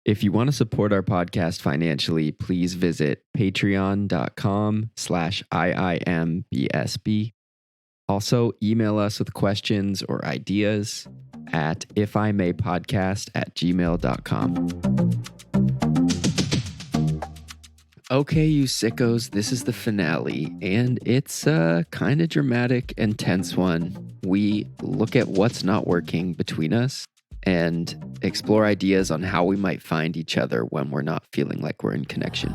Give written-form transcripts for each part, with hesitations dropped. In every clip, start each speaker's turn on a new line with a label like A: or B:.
A: If you want to support our podcast financially, please visit patreon.com/IIMBSB. Also, email us with questions or ideas at ifimaypodcast@gmail.com. Okay, you sickos, this is the finale, and it's a kind of dramatic and tense one. We look at what's not working between us and explore ideas on how we might find each other when we're not feeling like we're in connection.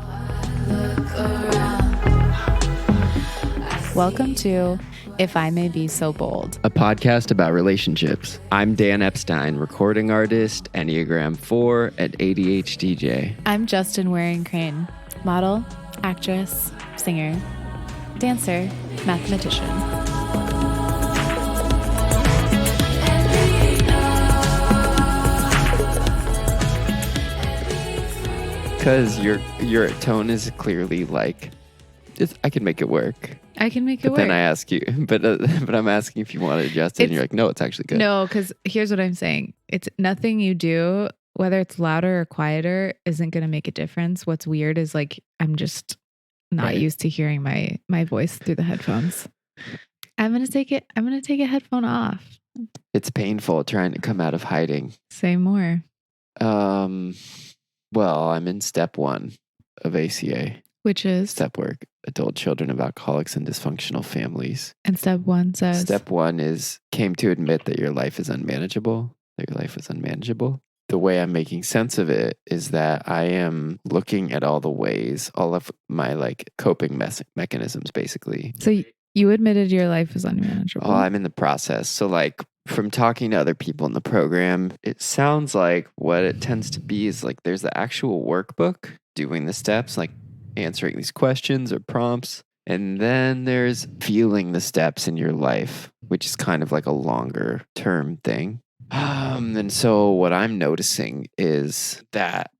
B: Welcome to If I May Be So Bold,
A: a podcast about relationships. I'm Dan Epstein, recording artist, Enneagram 4 at ADHDJ.
B: I'm Justin Waring Crane, model, actress, singer, dancer, mathematician.
A: Because your tone is clearly like, I can make it work.
B: I can make it work.
A: But then I ask you, but I'm asking if you want to adjust it, and you're like, no, it's actually good.
B: No, because here's what I'm saying. It's nothing you do, whether it's louder or quieter, isn't going to make a difference. What's weird is like, I'm just not used to hearing my voice through the headphones. I'm going to take a headphone off.
A: It's painful trying to come out of hiding.
B: Say more.
A: Well, I'm in step 1 of ACA.
B: Which is?
A: Step work, adult children of alcoholics and dysfunctional families.
B: And step 1 says?
A: Step 1 is came to admit that your life is unmanageable. The way I'm making sense of it is that I am looking at all of my like coping mechanisms, basically.
B: So you admitted your life is unmanageable.
A: Oh, I'm in the process. So like from talking to other people in the program, it sounds like what it tends to be is like there's the actual workbook doing the steps, like answering these questions or prompts. And then there's feeling the steps in your life, which is kind of like a longer term thing. And so what I'm noticing is that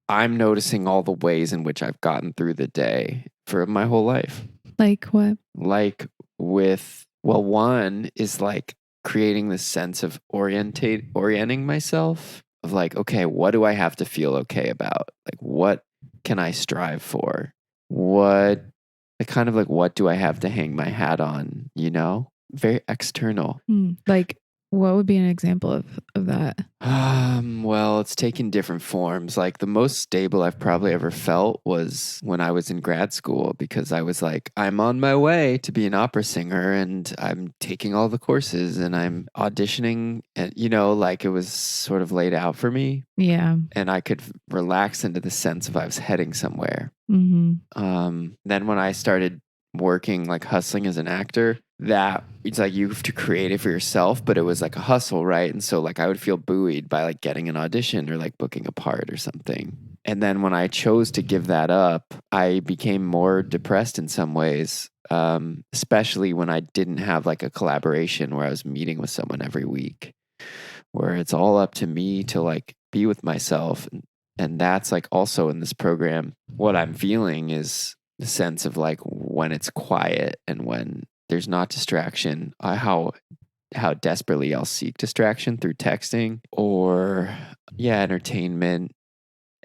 A: I'm noticing all the ways in which I've gotten through the day for my whole life.
B: Like what?
A: Like one is like creating this sense of orienting myself of like, okay, what do I have to feel okay about? Like, what can I strive for? What do I have to hang my hat on? You know, very external.
B: Like, what would be an example of that?
A: Well, it's taken different forms. Like the most stable I've probably ever felt was when I was in grad school, because I was like, I'm on my way to be an opera singer and I'm taking all the courses and I'm auditioning, and like it was sort of laid out for me.
B: Yeah.
A: And I could relax into the sense of I was heading somewhere.
B: Mm-hmm.
A: Then when I started working, like hustling as an actor, that it's like you have to create it for yourself, but it was like a hustle, right? And so like I would feel buoyed by like getting an audition or like booking a part or something. And then when I chose to give that up, I became more depressed in some ways, especially when I didn't have like a collaboration where I was meeting with someone every week, where it's all up to me to like be with myself. And that's like also in this program, what I'm feeling is the sense of like when it's quiet and when there's not distraction, how desperately I'll seek distraction through texting or entertainment.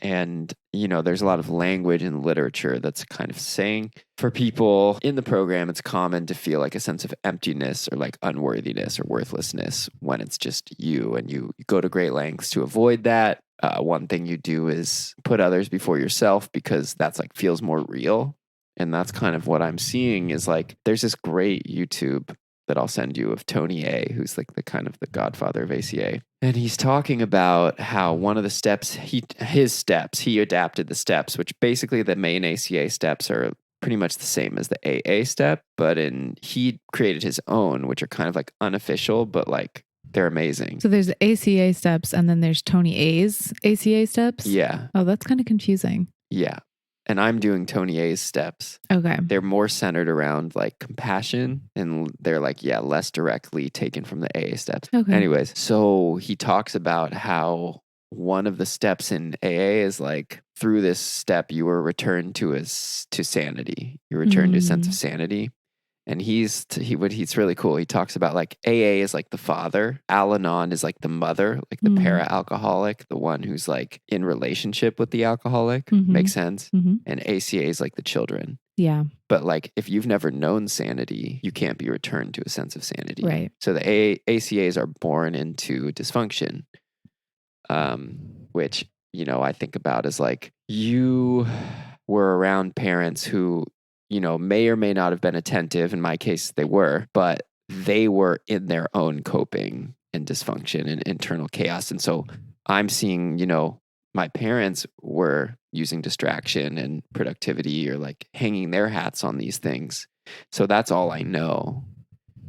A: And, there's a lot of language and literature that's kind of saying for people in the program, it's common to feel like a sense of emptiness or like unworthiness or worthlessness when it's just you, and you go to great lengths to avoid that. One thing you do is put others before yourself because that's like feels more real. And that's kind of what I'm seeing is like, there's this great YouTube that I'll send you of Tony A, who's like the kind of the godfather of ACA. And he's talking about how one of the steps, he adapted the steps, which basically the main ACA steps are pretty much the same as the AA step, but he created his own, which are kind of like unofficial, but like they're amazing.
B: So there's the ACA steps and then there's Tony A's ACA steps?
A: Yeah.
B: Oh, that's kind of confusing.
A: Yeah. And I'm doing Tony A's steps.
B: Okay.
A: They're more centered around like compassion, and they're like, less directly taken from the AA steps.
B: Okay.
A: Anyways, so he talks about how one of the steps in AA is like, through this step, you were returned to sanity. You returned to a sense of sanity. And he's really cool. He talks about like AA is like the father, Al-Anon is like the mother, like the para-alcoholic, the one who's like in relationship with the alcoholic. Makes sense. And ACA is like the children.
B: Yeah.
A: But like if you've never known sanity, you can't be returned to a sense of sanity.
B: Right.
A: So the ACAs are born into dysfunction, which, you know, I think about as like you were around parents who, you know, may or may not have been attentive. In my case, they were, but they were in their own coping and dysfunction and internal chaos. And so I'm seeing, you know, my parents were using distraction and productivity or like hanging their hats on these things. So that's all I know.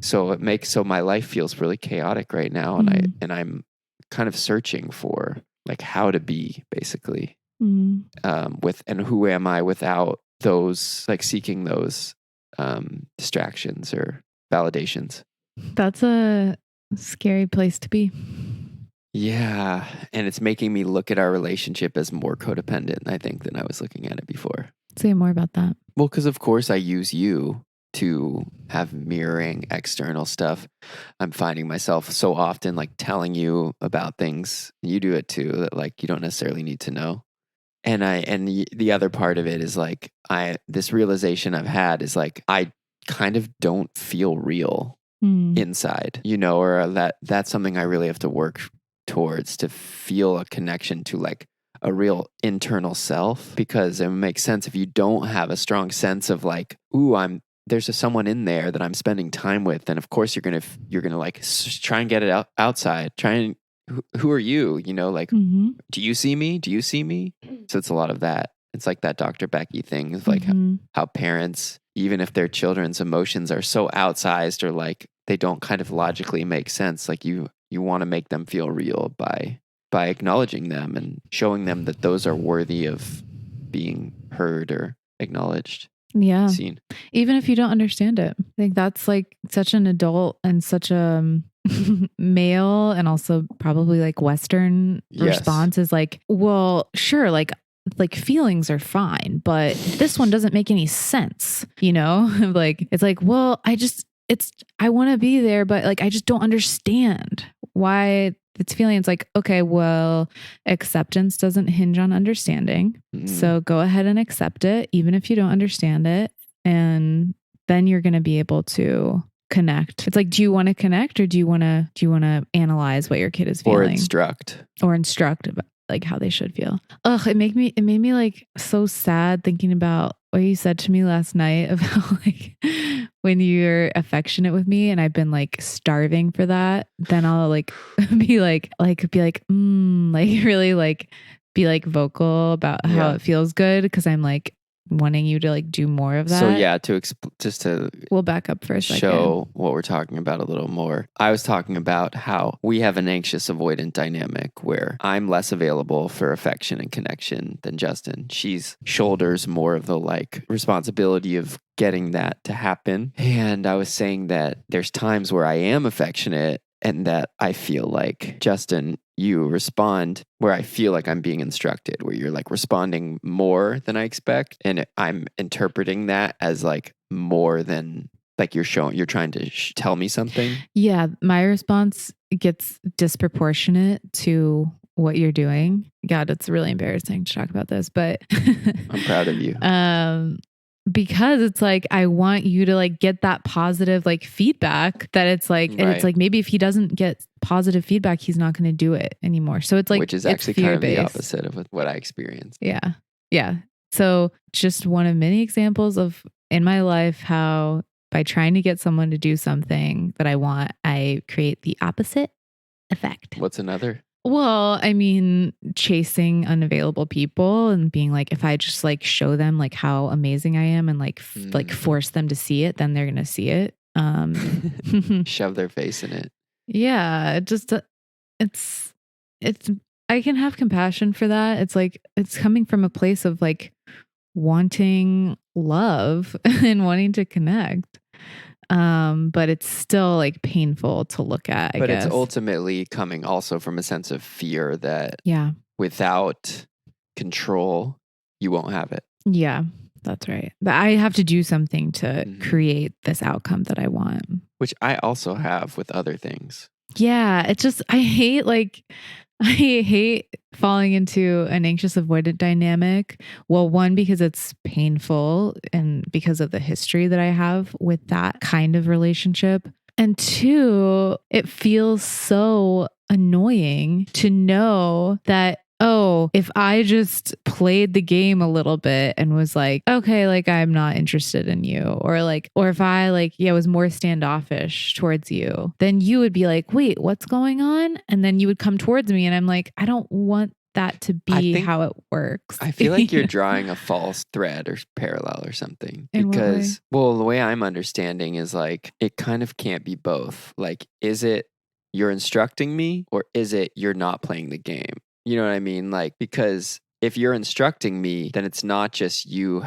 A: So my life feels really chaotic right now. And I'm kind of searching for like how to be basically, and who am I without those, like seeking those, distractions or validations.
B: That's a scary place to be.
A: Yeah. And it's making me look at our relationship as more codependent, I think, than I was looking at it before.
B: Say more about that.
A: Well, because of course I use you to have mirroring external stuff. I'm finding myself so often like telling you about things. You do it too, that like you don't necessarily need to know. And the other part of it is like this realization I've had is like I kind of don't feel real inside, you know, or that's something I really have to work towards, to feel a connection to like a real internal self, because it makes sense if you don't have a strong sense of like, ooh, there's someone in there that I'm spending time with, then of course you're gonna like try and get it outside. Try and who are you? You know, like, do you see me? Do you see me? So it's a lot of that. It's like that Dr. Becky thing of like how parents, even if their children's emotions are so outsized or like they don't kind of logically make sense, like you want to make them feel real by acknowledging them and showing them that those are worthy of being heard or acknowledged.
B: Yeah.
A: Seen.
B: Even if you don't understand it. I think that's like such an adult and such a male and also probably like Western response is like, well, sure, like feelings are fine, but this one doesn't make any sense, you know? Like, it's like, well, I want to be there, but like, I just don't understand why it's feeling. It's like, okay, well, acceptance doesn't hinge on understanding. So go ahead and accept it, even if you don't understand it. And then you're going to be able to connect. It's like, do you want to connect or do you want to analyze what your kid is feeling? Or instruct about like how they should feel. Ugh, it made me like so sad thinking about what you said to me last night about like when you're affectionate with me and I've been like starving for that, then I'll like be like really like be like vocal about how it feels good because I'm like wanting you to like do more of that.
A: So yeah,
B: we'll back up for a second.
A: Show what we're talking about a little more. I was talking about how we have an anxious avoidant dynamic where I'm less available for affection and connection than Justin. She's shoulders more of the like responsibility of getting that to happen. And I was saying that there's times where I am affectionate and that I feel like, Justin, you respond where I feel like I'm being instructed, where you're like responding more than I expect. And I'm interpreting that as like more than like you're trying to tell me something.
B: Yeah. My response gets disproportionate to what you're doing. God, it's really embarrassing to talk about this, but
A: I'm proud of you.
B: Because it's like, I want you to like get that positive like feedback that it's like, and it's like, maybe if he doesn't get positive feedback, he's not going to do it anymore. So it's like,
A: which is actually kind of the opposite of what I experienced.
B: Yeah. Yeah. So just one of many examples of in my life, how by trying to get someone to do something that I want, I create the opposite effect.
A: What's another?
B: Well, I mean, chasing unavailable people and being like, if I just like show them like how amazing I am and like force them to see it, then they're going to see it.
A: Shove their face in it.
B: Yeah. It's, I can have compassion for that. It's like, it's coming from a place of like wanting love and wanting to connect. But it's still like painful to look at, I guess.
A: It's ultimately coming also from a sense of fear that without control, you won't have it.
B: Yeah. That's right. But I have to do something to
A: Mhm.
B: create this outcome that I want.
A: Which I also have with other things.
B: Yeah, it's just I hate falling into an anxious avoidant dynamic. Well, one, because it's painful and because of the history that I have with that kind of relationship. And two, it feels so annoying to know that, oh, if I just played the game a little bit and was like, okay, like I'm not interested in you, or if I like, yeah, was more standoffish towards you, then you would be like, wait, what's going on? And then you would come towards me and I'm like, I don't want that to be
A: think-
B: how it works.
A: I feel like you're drawing a false thread or parallel or something.
B: In what way?
A: Because, well, the way I'm understanding is like, it kind of can't be both. Like, is it you're instructing me or is it you're not playing the game? You know what I mean? Like, because if you're instructing me, then it's not just you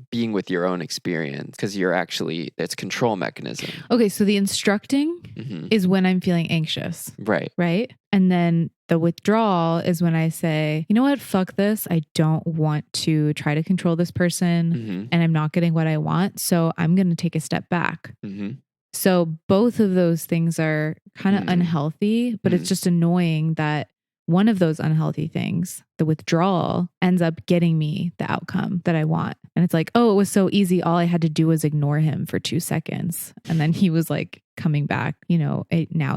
A: being with your own experience, because it's control mechanism.
B: Okay, so the instructing
A: Mhm.
B: is when I'm feeling anxious,
A: Right.
B: right? And then the withdrawal is when I say, you know what, fuck this. I don't want to try to control this person
A: Mhm.
B: and I'm not getting what I want. So I'm going to take a step back.
A: Mhm.
B: So both of those things are kind of unhealthy, but it's just annoying that one of those unhealthy things, the withdrawal, ends up getting me the outcome that I want. And it's like, oh, it was so easy. All I had to do was ignore him for 2 seconds. And then he was like coming back, now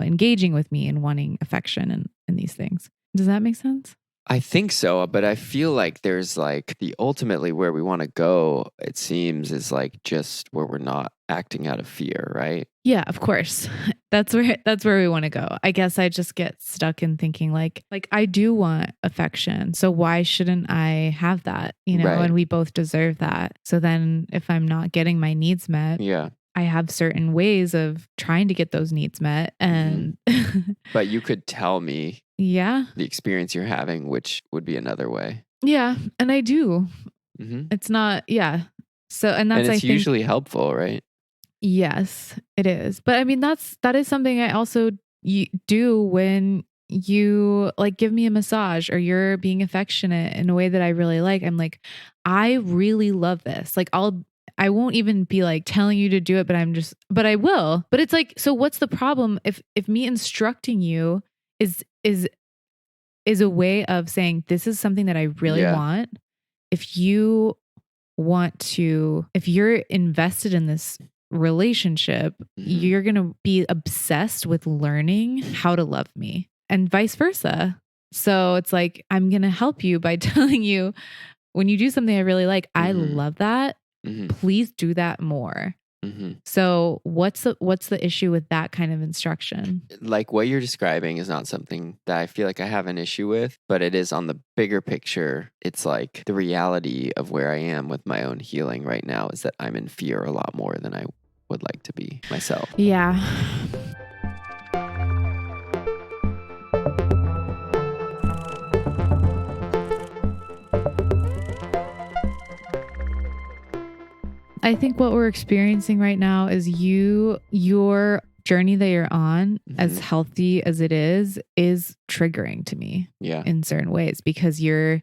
B: engaging with me and wanting affection and these things. Does that make sense?
A: I think so, but I feel like there's like ultimately where we want to go, it seems, is like just where we're not acting out of fear, right?
B: Yeah, of course. That's where we want to go. I guess I just get stuck in thinking like I do want affection. So why shouldn't I have that?
A: Right.
B: And we both deserve that. So then if I'm not getting my needs met,
A: Yeah.
B: I have certain ways of trying to get those needs met. And
A: But you could tell me
B: yeah.
A: the experience you're having, which would be another way.
B: Yeah. And I do.
A: Mhm.
B: It's not, yeah. So, and that's,
A: And
B: I
A: it's
B: think,
A: usually helpful, right?
B: yes, it is. But I mean, that is something I also do when you like give me a massage or you're being affectionate in a way that I really like. I'm like, I really love this. Like I won't even be like telling you to do it, but I will. But it's like, so what's the problem if me instructing you is a way of saying this is something that I really want. If you if you're invested in this relationship, you're going to be obsessed with learning how to love me and vice versa. So it's like, I'm going to help you by telling you when you do something I really like, I love that. Please do that more. So what's the issue with that kind of instruction?
A: Like what you're describing is not something that I feel like I have an issue with, but it is on the bigger picture. It's like the reality of where I am with my own healing right now is that I'm in fear a lot more than I would like to be myself.
B: Yeah. I think what we're experiencing right now is your journey that you're on, as healthy as it is triggering to me in certain ways because you're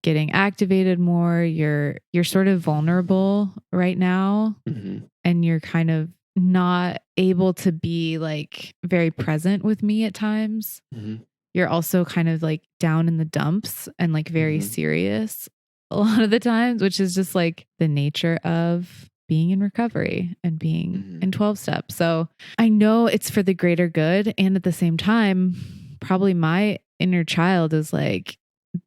B: getting activated more. You're sort of vulnerable right now and you're kind of not able to be like very present with me at times. You're also kind of like down in the dumps and like very serious a lot of the times, which is just like the nature of being in recovery and being in 12 steps. So I know it's for the greater good. And at the same time, probably my inner child is like,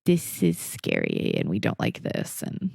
B: this is scary and we don't like this. And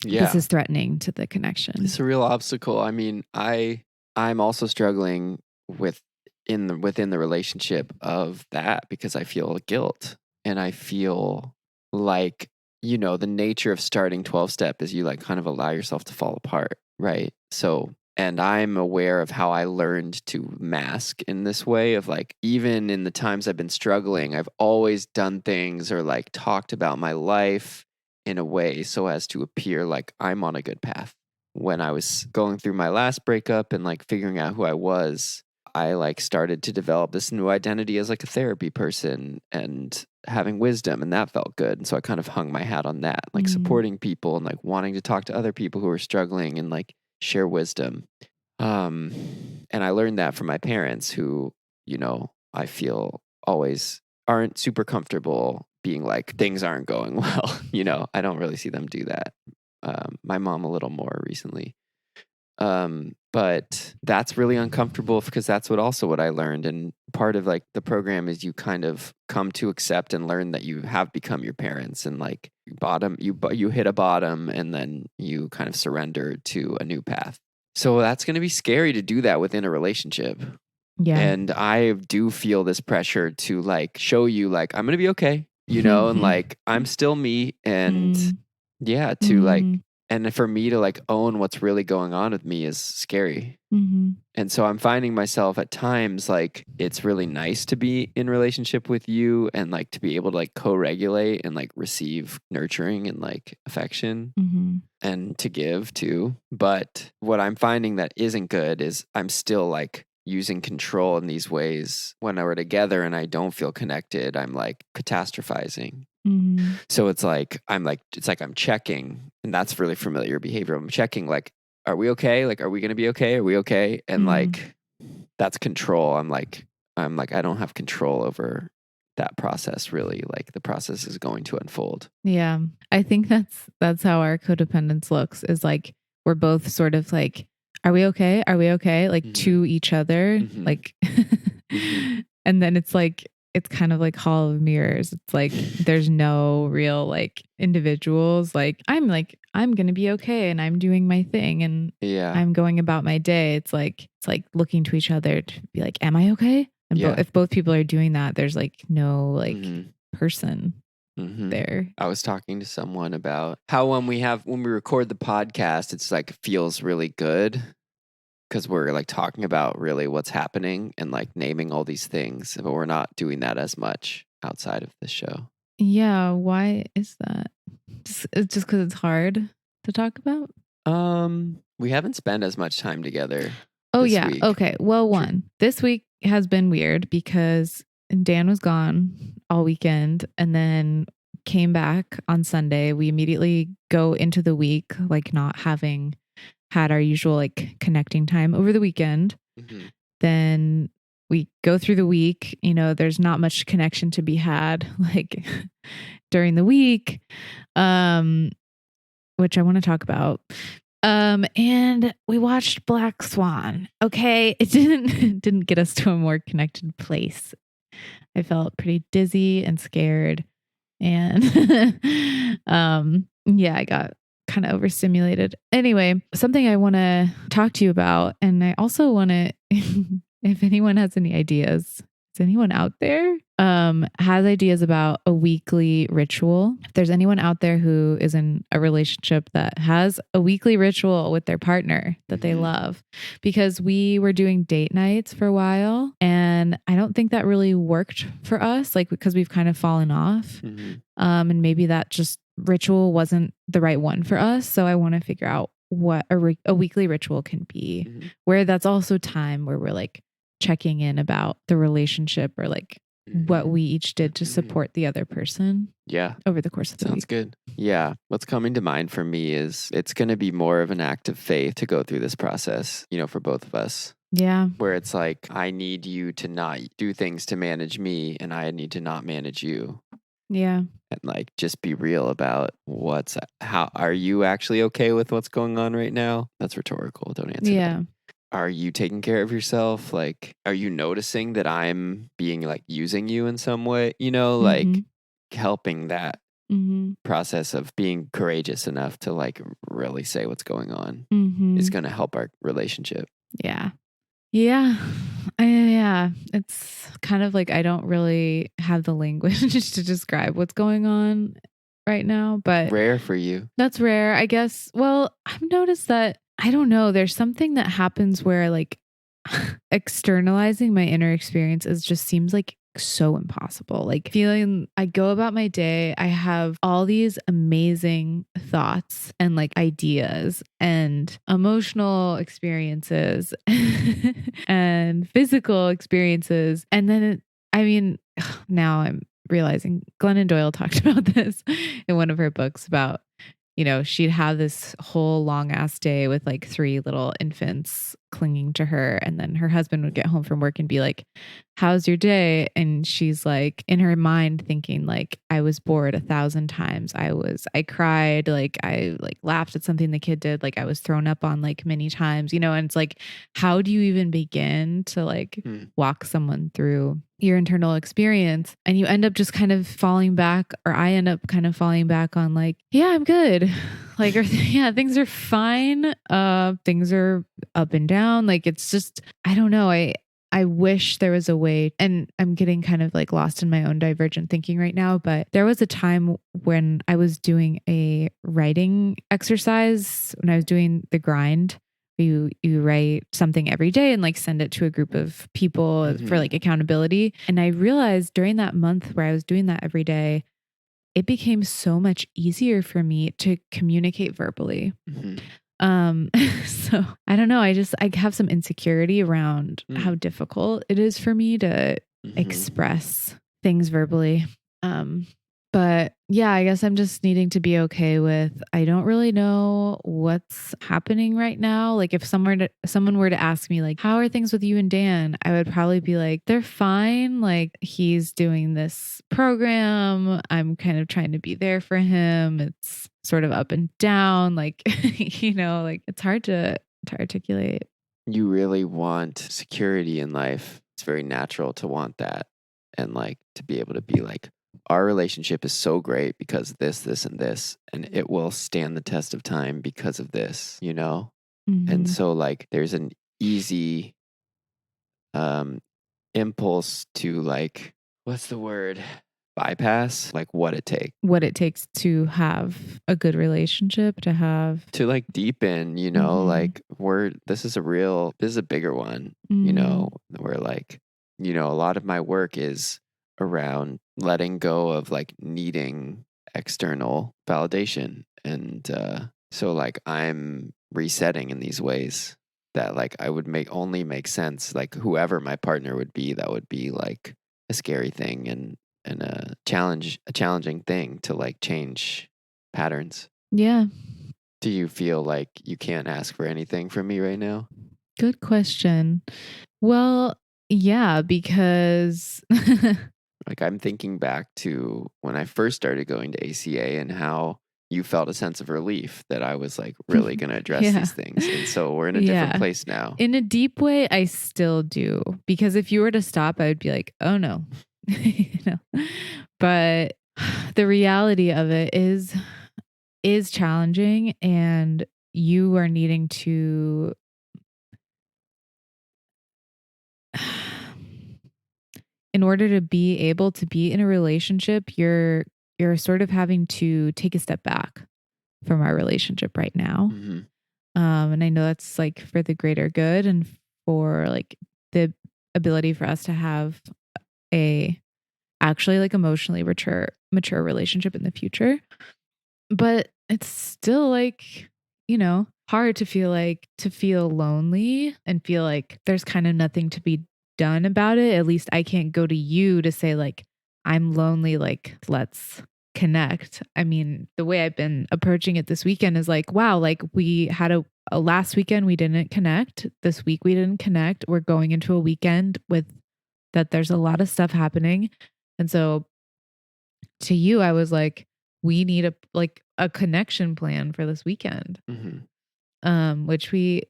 B: this is threatening to the connection.
A: It's a real obstacle. I mean, I'm also struggling within the relationship of that because I feel guilt and I feel like, the nature of starting 12 step is you like kind of allow yourself to fall apart, right? So, and I'm aware of how I learned to mask in this way of like, even in the times I've been struggling, I've always done things or like talked about my life in a way so as to appear like I'm on a good path. When I was going through my last breakup and like figuring out who I was, I like started to develop this new identity as like a therapy person and having wisdom, and that felt good. And so I kind of hung my hat on that, like supporting people and like wanting to talk to other people who are struggling and like share wisdom. And I learned that from my parents who, I feel always aren't super comfortable being like, things aren't going well. I don't really see them do that. My mom a little more recently. But that's really uncomfortable because that's what I learned. And part of like the program is you kind of come to accept and learn that you have become your parents, and like you hit a bottom and then you kind of surrender to a new path. So that's going to be scary to do that within a relationship.
B: Yeah.
A: And I do feel this pressure to like show you like I'm going to be okay, and like I'm still me, and yeah, to like, and for me to like own what's really going on with me is scary. And so I'm finding myself at times like it's really nice to be in relationship with you and like to be able to like co-regulate and like receive nurturing and like affection and to give too. But what I'm finding that isn't good is I'm still like using control in these ways when we're together and I don't feel connected. I'm like catastrophizing. So it's like I'm checking, and that's really familiar behavior. I'm checking like, are we okay? Like, are we going to be okay? Are we okay? And like, that's control. I'm like, I don't have control over that process really. Like the process is going to unfold.
B: Yeah. I think that's how our codependence looks, is like, we're both sort of like, are we okay? Are we okay? Like to each other. Like, and then it's like, it's kind of like Hall of Mirrors. It's like, there's no real like individuals. Like, I'm going to be okay. And I'm doing my thing and I'm going about my day. It's like looking to each other to be like, am I okay? And if both people are doing that, there's like no like person there.
A: I was talking to someone about how when we record the podcast, it's like feels really good because we're like talking about really what's happening and like naming all these things, but we're not doing that as much outside of the show.
B: Yeah. Why is that? It's just because it's hard to talk about?
A: We haven't spent as much time together.
B: Oh, yeah. Week. Okay. Well, this week has been weird because Dan was gone all weekend and then came back on Sunday. We immediately go into the week like not having had our usual like connecting time over the weekend. Then we go through the week, there's not much connection to be had like during the week, which I want to talk about. And we watched Black Swan. Okay. It didn't get us to a more connected place. I felt pretty dizzy and scared. And yeah, I got kind of overstimulated. Anyway, something I want to talk to you about, and I also want to, if anyone has any ideas, is anyone out there has ideas about a weekly ritual? If there's anyone out there who is in a relationship that has a weekly ritual with their partner that they love, because we were doing date nights for a while and I don't think that really worked for us, like because we've kind of fallen off. And maybe that just ritual wasn't the right one for us. So I want to figure out what a weekly ritual can be, where that's also time where we're like checking in about the relationship or like what we each did to support the other person.
A: Yeah.
B: Over the course of the week.
A: Sounds good. Yeah. What's coming to mind for me is it's going to be more of an act of faith to go through this process, for both of us.
B: Yeah.
A: Where it's like, I need you to not do things to manage me and I need to not manage you.
B: Yeah.
A: And like, just be real about how are you actually okay with what's going on right now? That's rhetorical. Don't answer that. Are you taking care of yourself? Like, are you noticing that I'm being like using you in some way? Like helping that process of being courageous enough to like really say what's going on is going to help our relationship.
B: Yeah. Yeah. Yeah. It's kind of like I don't really have the language to describe what's going on right now, but
A: rare for you.
B: That's rare, I guess. Well, I've noticed that, I don't know, there's something that happens where like externalizing my inner experiences just seems like so impossible. Like feeling I go about my day, I have all these amazing thoughts and like ideas and emotional experiences and physical experiences. And then now I'm realizing Glennon Doyle talked about this in one of her books about, she'd have this whole long ass day with like 3 little infants clinging to her. And then her husband would get home from work and be like, how's your day? And she's like in her mind thinking like, I was bored 1,000 times. I cried. Like I like laughed at something the kid did. Like I was thrown up on like many times, and it's like, how do you even begin to like walk someone through your internal experience? And you end up just kind of falling back, or I end up kind of falling back on like, yeah, I'm good. Like, yeah, things are fine. Things are up and down. Like, it's just, I don't know. I wish there was a way, and I'm getting kind of like lost in my own divergent thinking right now, but there was a time when I was doing a writing exercise, when I was doing the grind. You write something every day and like send it to a group of people for like accountability. And I realized during that month where I was doing that every day, it became so much easier for me to communicate verbally. So I don't know. I have some insecurity around how difficult it is for me to express things verbally. But yeah, I guess I'm just needing to be okay with, I don't really know what's happening right now. Like if someone were to ask me like, how are things with you and Dan? I would probably be like, they're fine. Like he's doing this program. I'm kind of trying to be there for him. It's sort of up and down. Like, like it's hard to articulate.
A: You really want security in life. It's very natural to want that. And like to be able to be like, our relationship is so great because this, and this, and it will stand the test of time because of this, And so like there's an easy impulse to like, what's the word? Bypass like what it takes
B: to have a good relationship, to
A: like deepen, like this is a bigger one, where like, a lot of my work is around letting go of like needing external validation. And so like I'm resetting in these ways that like I would only make sense. Like whoever my partner would be, that would be like a scary thing and a challenging thing to like change patterns.
B: Yeah.
A: Do you feel like you can't ask for anything from me right now?
B: Good question. Well, yeah, because
A: like I'm thinking back to when I first started going to ACA and how you felt a sense of relief that I was like really going to address these things. And so we're in a different place now.
B: In a deep way, I still do. Because if you were to stop, I would be like, oh no. But the reality of it is challenging, and you are needing to in order to be able to be in a relationship, you're sort of having to take a step back from our relationship right now. And I know that's like for the greater good and for like the ability for us to have a actually like emotionally mature relationship in the future. But it's still like, hard to feel lonely and feel like there's kind of nothing to be done about it. At least I can't go to you to say like, I'm lonely, like, let's connect. I mean, the way I've been approaching it this weekend is like, wow, like we had a last weekend we didn't connect. This week we didn't connect. We're going into a weekend with that there's a lot of stuff happening. And so to you, I was like, we need a connection plan for this weekend. Which we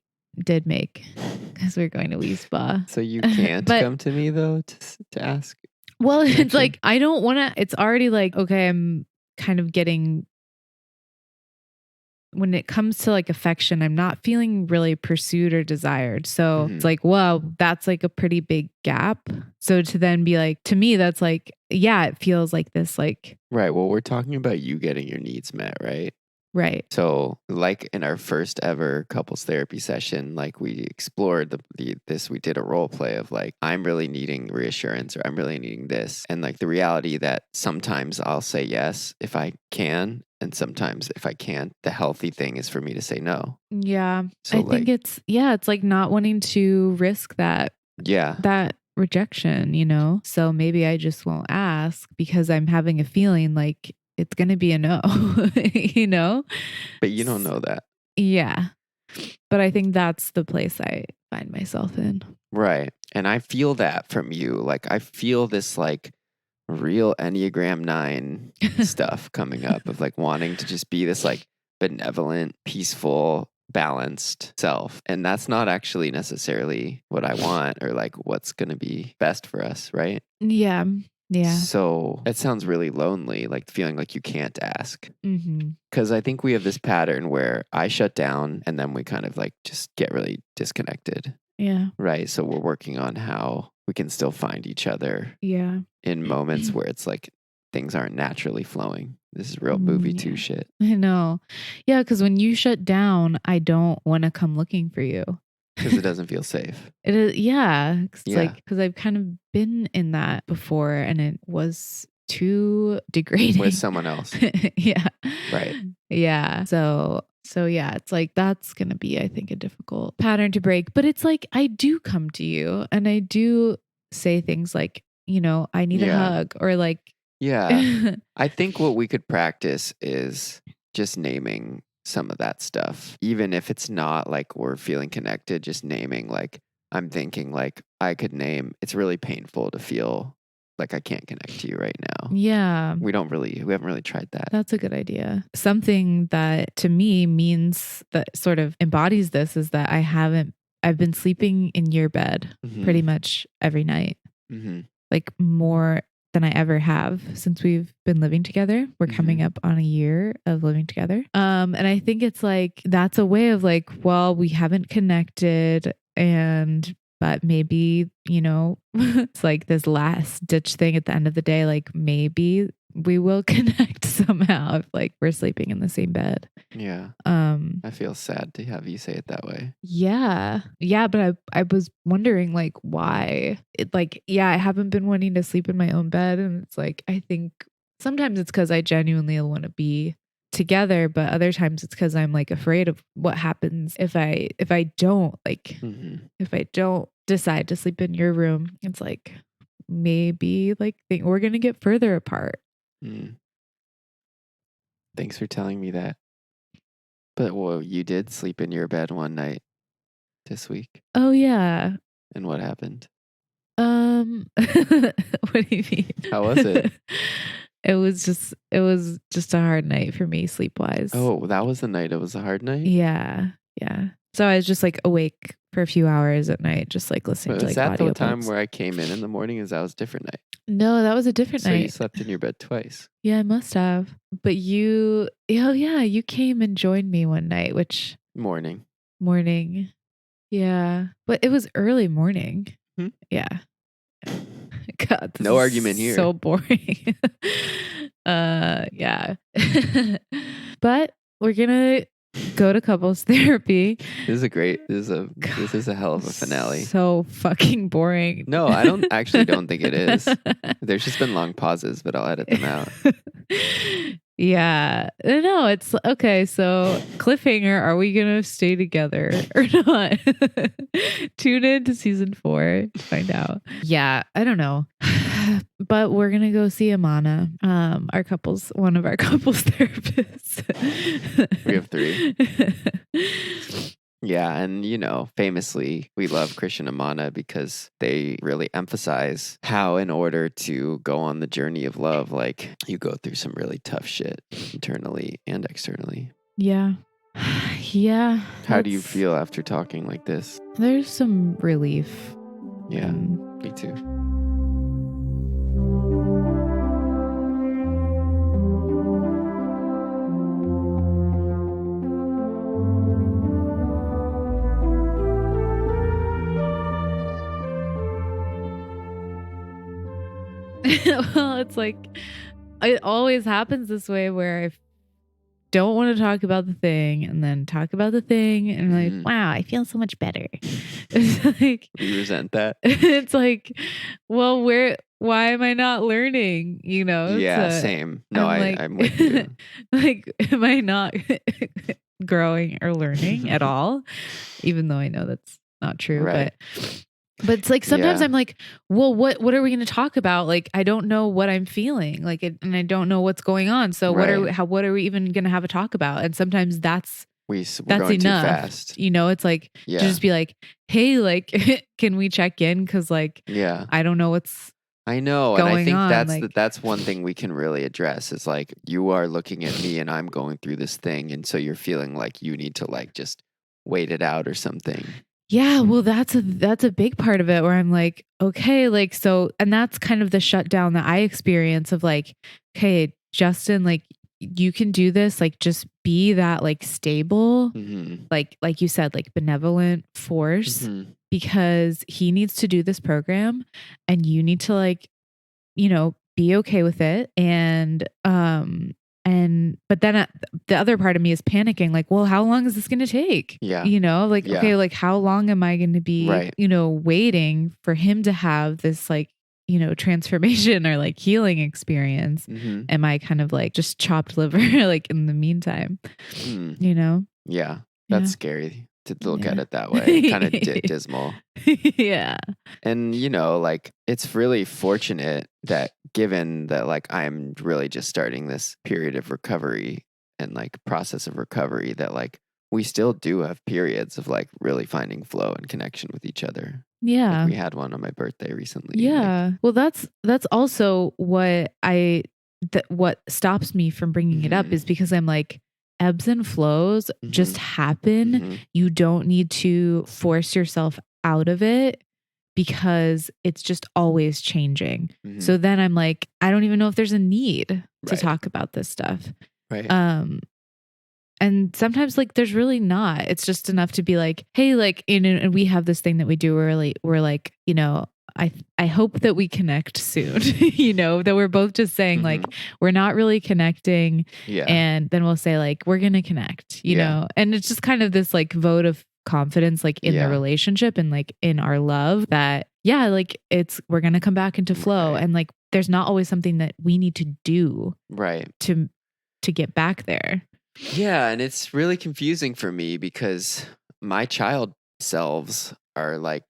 B: did make because we're going to Wee Spa.
A: So you can't come to me though to ask?
B: Well, it's like, I don't want to, it's already like, okay, I'm kind of getting, when it comes to like affection, I'm not feeling really pursued or desired. So it's like, wow, that's like a pretty big gap. So to then be like, to me, that's like, yeah, it feels like this, like.
A: Right. Well, we're talking about you getting your needs met, right?
B: Right.
A: So like in our first ever couples therapy session, like we explored we did a role play of like, I'm really needing reassurance, or I'm really needing this. And like the reality that sometimes I'll say yes if I can. And sometimes if I can't, the healthy thing is for me to say no.
B: Yeah. So I think it's like not wanting to risk that.
A: Yeah.
B: That rejection, you know? So maybe I just won't ask because I'm having a feeling like it's going to be a no, you know?
A: But you don't know that.
B: Yeah. But I think that's the place I find myself in.
A: Right. And I feel that from you. Like, I feel this like real Enneagram 9 stuff coming up of like wanting to just be this like benevolent, peaceful, balanced self. And that's not actually necessarily what I want or like what's going to be best for us. Right.
B: Yeah. Yeah.
A: So it sounds really lonely, like feeling like you can't ask.
B: Mm-hmm.
A: Because I think we have this pattern where I shut down and then we kind of like just get really disconnected.
B: Yeah.
A: Right. So we're working on how we can still find each other
B: Yeah.
A: in moments where it's like things aren't naturally flowing. This is real movie 2 shit.
B: I know. Yeah. Because when you shut down, I don't want to come looking for you.
A: Because it doesn't feel safe.
B: It is. Yeah. It's
A: Yeah.
B: like, because I've kind of been in that before and it was too degrading.
A: With someone else.
B: Yeah.
A: Right.
B: Yeah. So yeah, it's like that's going to be, I think, a difficult pattern to break. But it's like I do come to you and I do say things like, you know, I need a hug or like.
A: Yeah. I think what we could practice is just naming some of that stuff. Even if it's not like we're feeling connected, just naming like I'm thinking like I could name it's really painful to feel like I can't connect to you right now.
B: Yeah.
A: We haven't really tried that.
B: That's a good idea. Something that to me means that sort of embodies this is that I've been sleeping in your bed pretty much every night. Like more than I ever have since we've been living together. We're coming up on a year of living together. And I think it's like, that's a way of like, well, we haven't connected but maybe, you know, it's like this last ditch thing at the end of the day. Like maybe we will connect somehow if like we're sleeping in the same bed.
A: Yeah. I feel sad to have you say it that way.
B: Yeah. Yeah. But I was wondering like why I haven't been wanting to sleep in my own bed. And it's like, I think sometimes it's because I genuinely want to be together, but other times it's because I'm like afraid of what happens if I don't if I don't decide to sleep in your room. It's like maybe like we're gonna get further apart.
A: Thanks for telling me that. But well, you did sleep in your bed one night this week.
B: Oh yeah.
A: And what happened?
B: What do you mean?
A: How was it?
B: It was just a hard night for me sleep-wise.
A: Oh, that was the night. It was a hard night?
B: Yeah. Yeah. So I was just like awake for a few hours at night, just like listening to like audiobooks.
A: Was that the time where I came in the morning? That was a different night?
B: No, that was a different night.
A: So you slept in your bed twice?
B: Yeah, I must have. But you came and joined me one night, which
A: morning.
B: Yeah. But it was early morning. Yeah. God,
A: no argument here.
B: So boring. Yeah. But we're gonna go to couples therapy.
A: This is a hell of a finale.
B: So fucking boring.
A: No, I don't think it is. There's just been long pauses, but I'll edit them out.
B: Yeah. No, it's okay. So cliffhanger, are we going to stay together or not? Tune in to season 4 to find out. Yeah. I don't know. But we're going to go see Amana, one of our couples therapists.
A: We have 3. Yeah, and famously, we love Christian Amana because they really emphasize how in order to go on the journey of love, like you go through some really tough shit internally and externally.
B: Yeah. Yeah.
A: How do you feel after talking like this?
B: There's some relief.
A: Yeah, me too.
B: Well, it's like it always happens this way where I don't want to talk about the thing and then talk about the thing and like, wow, I feel so much better. It's like
A: you resent that.
B: It's like, well, why am I not learning?
A: Yeah, same. No, I'm with you.
B: Like, am I not growing or learning at all? Even though I know that's not true,
A: right.
B: But But it's like sometimes
A: Yeah.
B: I'm like, well, what are we going to talk about? Like, I don't know what I'm feeling, like, and I don't know what's going on. So
A: Right.
B: what are we even going to have a talk about? And sometimes
A: We're
B: that's
A: going too
B: enough.
A: fast.
B: You know, it's like to
A: Yeah.
B: just be like, hey, like, can we check in? Cause like,
A: Yeah.
B: I don't know what's
A: I know. And I
B: going
A: think
B: on. Like,
A: that's one thing we can really address is like, you are looking at me and I'm going through this thing. And so you're feeling like you need to like just wait it out or something.
B: yeah, well, that's a big part of it where I'm like, okay, like, so, and that's kind of the shutdown that I experience of like, okay, Justin, like, you can do this, like, just be that like stable,
A: Mm-hmm.
B: like you said, like benevolent force,
A: Mm-hmm.
B: because he needs to do this program and you need to like, you know, be okay with it. But then the other part of me is panicking, like, well, how long is this going to take?
A: Yeah.
B: You know, like,
A: Yeah.
B: okay, like, how long am I going to be,
A: Right.
B: you know, waiting for him to have this, like, you know, transformation or like healing experience?
A: Mm-hmm.
B: Am I kind of like just chopped liver, like in the meantime, you know?
A: Yeah.
B: Yeah.
A: That's scary to look at
B: Yeah.
A: it that way. Kind of dismal.
B: Yeah.
A: And, you know, like, it's really fortunate that given that, like, I'm really just starting this period of recovery and, like, process of recovery, that, like, we still do have periods of, like, really finding flow and connection with each other. Like,
B: Yeah.
A: we had one on my birthday recently.
B: Yeah. Well, that's also what what stops me from bringing it up is because I'm like, ebbs and flows just happen.
A: Mm-hmm.
B: You don't need to force yourself out of it because it's just always changing.
A: Mm-hmm.
B: So then I'm like, I don't even know if there's a need to
A: Right.
B: talk about this stuff.
A: Right.
B: And sometimes like there's really not. It's just enough to be like, hey, like, and we have this thing that we do where we're like, you know, I hope that we connect soon. You know, that we're both just saying like we're not really connecting.
A: Yeah.
B: And then we'll say like we're gonna connect, you know. And it's just kind of this like vote of confidence like in the relationship and like in our love that like we're gonna come back into flow.
A: Right.
B: And like there's not always something that we need to do to get back there.
A: Yeah, and it's really confusing for me because my child selves are like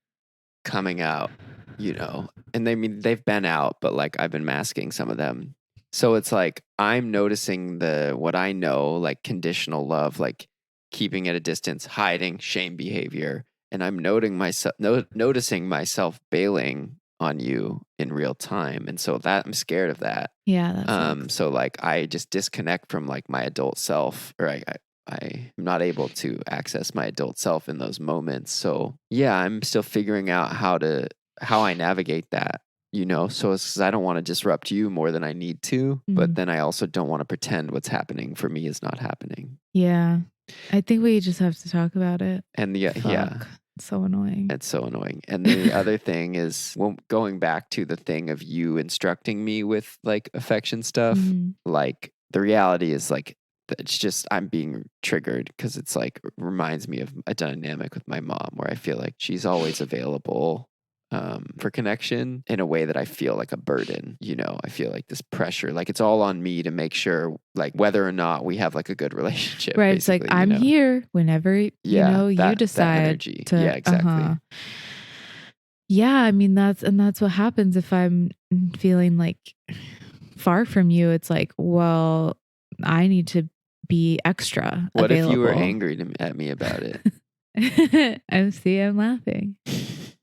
A: coming out, you know, and they've been out, but like I've been masking some of them. So it's like I'm noticing what I know, like conditional love, like keeping at a distance, hiding, shame behavior, and I'm noticing myself bailing on you in real time, and so that I'm scared of that.
B: Yeah, that sucks.
A: So like I just disconnect from like my adult self, or I'm not able to access my adult self in those moments. So yeah, I'm still figuring out how I navigate that, you know? So it's 'cause I don't want to disrupt you more than I need to, but then I also don't want to pretend what's happening for me is not happening.
B: Yeah. I think we just have to talk about it.
A: And yeah.
B: It's so annoying.
A: It's so annoying. And the other thing is, going back to the thing of you instructing me with like affection stuff, like the reality is like, it's just, I'm being triggered because it's like, reminds me of a dynamic with my mom where I feel like she's always available for connection in a way that I feel like a burden, you know. I feel like this pressure, like it's all on me to make sure, like whether or not we have like a good relationship.
B: Right. It's like, I'm here whenever, you know, you decide to.
A: Yeah, exactly.
B: Yeah. I mean, that's what happens if I'm feeling like far from you. It's like, well, I need to be extra
A: What
B: available.
A: if you were angry at me about it?
B: I'm laughing.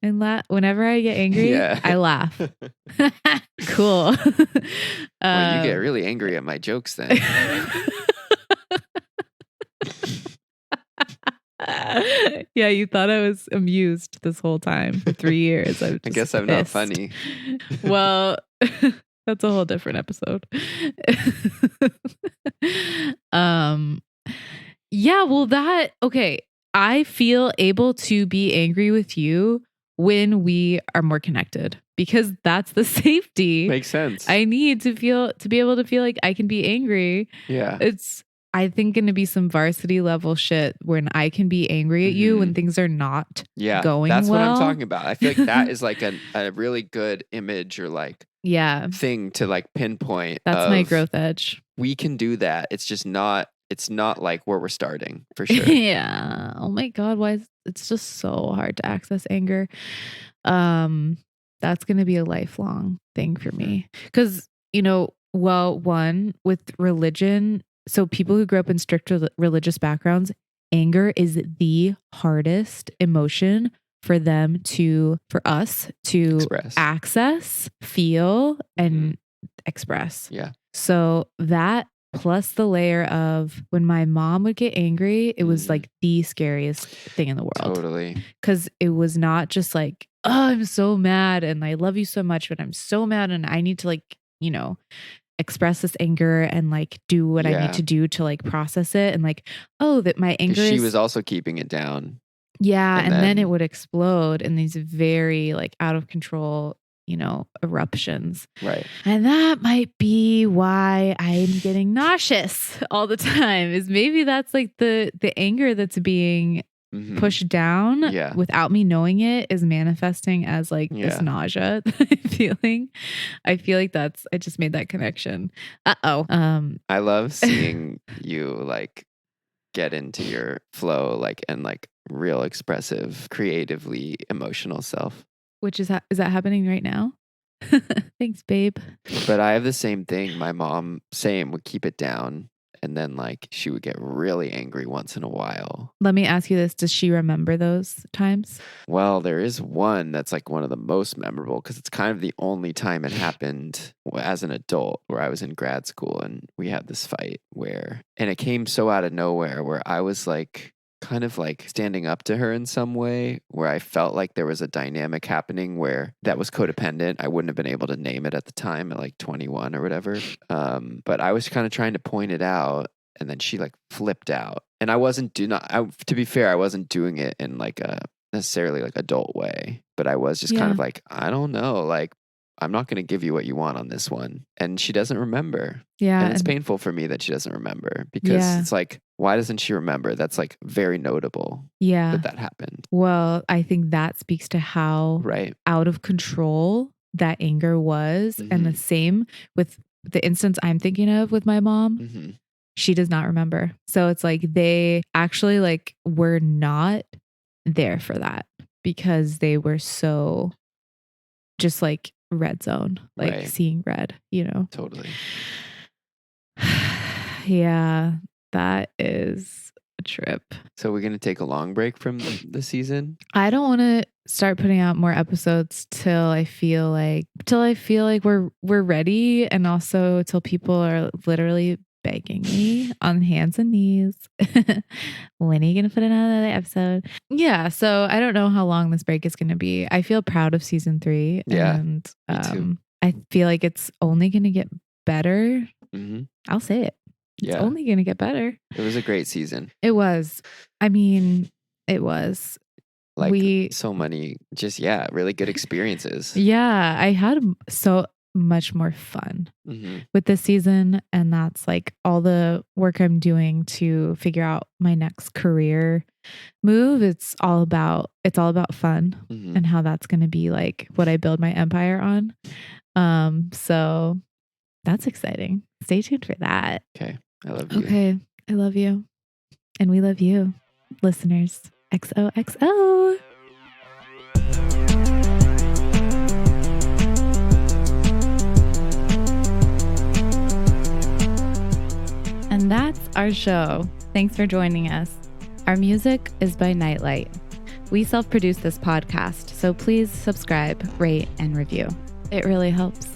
B: And whenever I get angry, I laugh. Cool.
A: Well, you get really angry at my jokes then.
B: Yeah, you thought I was amused this whole time for 3 years. I
A: guess I'm not funny.
B: Well, that's a whole different episode. Yeah, well okay. I feel able to be angry with you when we are more connected because that's the safety.
A: Makes sense.
B: I need to be able to feel like I can be angry.
A: Yeah.
B: It's, I think, going to be some varsity level shit when I can be angry at you when things are not going
A: that's
B: well.
A: What I'm talking about. I feel like that is like a really good image or like thing to like pinpoint.
B: That's my growth edge.
A: We can do that. It's just not, it's not like where we're starting for sure.
B: Yeah. Oh my God. Why it's just so hard to access anger. That's going to be a lifelong thing for me. Because, one, with religion, so people who grew up in strict religious backgrounds, anger is the hardest emotion for us to access, feel, and express.
A: Yeah.
B: So that plus the layer of when my mom would get angry, it was like the scariest thing in the world.
A: Totally.
B: Because it was not just like, oh, I'm so mad and I love you so much, but I'm so mad and I need to express this anger and do what I need to do to process it. And that my anger
A: she was also keeping it down.
B: Yeah. And then it would explode in these very out of control, eruptions.
A: Right.
B: And that might be why I'm getting nauseous all the time, is maybe that's the anger that's being pushed down without me knowing it is manifesting as this nausea that I'm feeling. I feel like I just made that connection.
A: I love seeing you get into your flow, and real expressive, creatively emotional self.
B: Which is that happening right now? Thanks, babe.
A: But I have the same thing. My mom, would keep it down. And then she would get really angry once in a while.
B: Let me ask you this. Does she remember those times?
A: Well, there is one that's one of the most memorable because it's kind of the only time it happened as an adult, where I was in grad school and we had this fight and it came so out of nowhere, where I was kind of standing up to her in some way, where I felt like there was a dynamic happening where that was codependent. I wouldn't have been able to name it at the time at 21 or whatever. But I was kind of trying to point it out, and then she flipped out. And I wasn't to be fair, I wasn't doing it in a necessarily adult way, but I was just kind of I don't know, I'm not going to give you what you want on this one. And she doesn't remember.
B: Yeah.
A: And it's painful for me that she doesn't remember, because it's why doesn't she remember? That's very notable.
B: Yeah.
A: That happened.
B: Well, I think that speaks to how out of control that anger was. And the same with the instance I'm thinking of with my mom. She does not remember. So it's they actually were not there for that, because they were so just red zone, seeing red,
A: Totally.
B: Yeah, that is a trip.
A: So we're going to take a long break from the season?
B: I don't want to start putting out more episodes till I feel like we're ready, and also till people are literally begging me on hands and knees. When are you going to put another episode? Yeah. So I don't know how long this break is going to be. I feel proud of season 3.
A: Yeah.
B: And I feel like it's only going to get better. I'll say it. It's only going to get better.
A: It was a great season.
B: It was. I mean, it was.
A: So many really good experiences.
B: Yeah. I had so much more fun with this season, and that's all the work I'm doing to figure out my next career move. It's all about fun and how that's going to be what I build my empire on. So that's exciting. Stay tuned for that.
A: Okay. I love you.
B: Okay. I love you, and we love you, listeners. XOXO. And that's our show. Thanks for joining us. Our music is by Nightlight. We self-produce this podcast, so please subscribe, rate, and review. It really helps.